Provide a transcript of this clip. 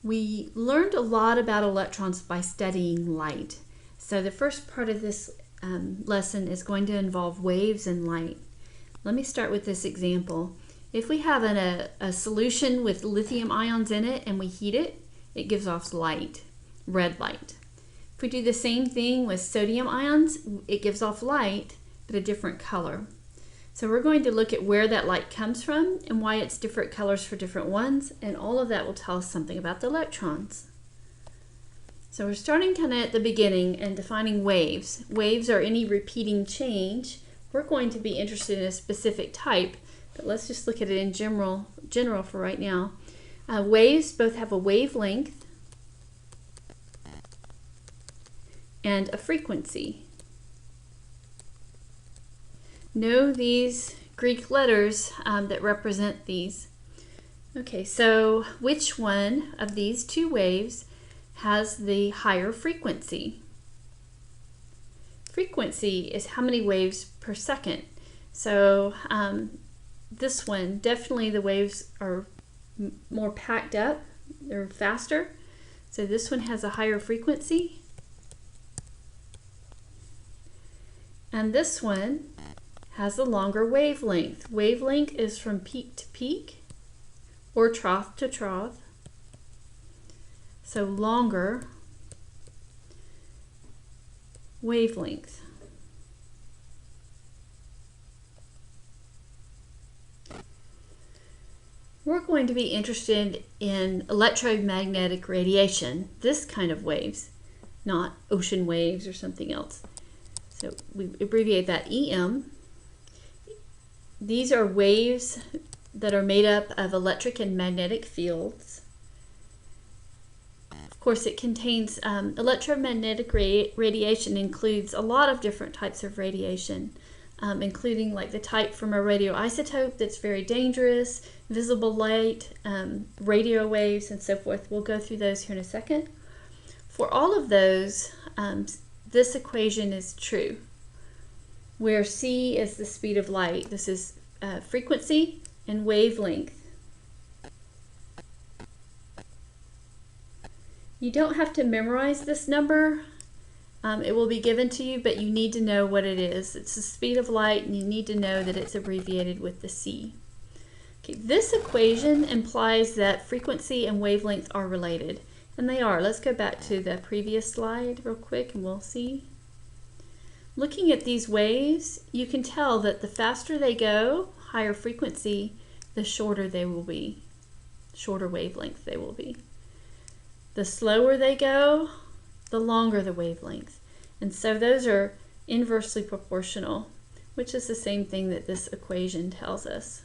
We learned a lot about electrons by studying light. So the first part of this lesson is going to involve waves and light. Let me start with this example. If we have a solution with lithium ions in it and we heat it, it gives off light, red light. If we do the same thing with sodium ions, it gives off light, but a different color. So we're going to look at where that light comes from and why it's different colors for different ones, and all of that will tell us something about the electrons. So we're starting kind of at the beginning and defining waves. Waves are any repeating change. We're going to be interested in a specific type, but let's just look at it in general for right now. Waves both have a wavelength and a frequency. Know these Greek letters that represent these. Okay, so which one of these two waves has the higher frequency? Frequency is how many waves per second. So this one, definitely the waves are more packed up, they're faster. So this one has a higher frequency. And this one has a longer wavelength. Wavelength is from peak to peak or trough to trough. So longer wavelength. We're going to be interested in electromagnetic radiation, this kind of waves, not ocean waves or something else. So we abbreviate that EM. These are waves that are made up of electric and magnetic fields. Of course, it contains electromagnetic radiation includes a lot of different types of radiation, including like the type from a radioisotope that's very dangerous, visible light, radio waves, and so forth. We'll go through those here in a second. For all of those, this equation is true, where c is the speed of light. This is frequency and wavelength. You don't have to memorize this number. It will be given to you, but you need to know what it is. It's the speed of light, and you need to know that it's abbreviated with the c. Okay, this equation implies that frequency and wavelength are related, and they are. Let's go back to the previous slide real quick and we'll see. Looking at these waves, you can tell that the faster they go, higher frequency, the shorter they will be, shorter wavelength they will be. The slower they go, the longer the wavelength. And so those are inversely proportional, which is the same thing that this equation tells us.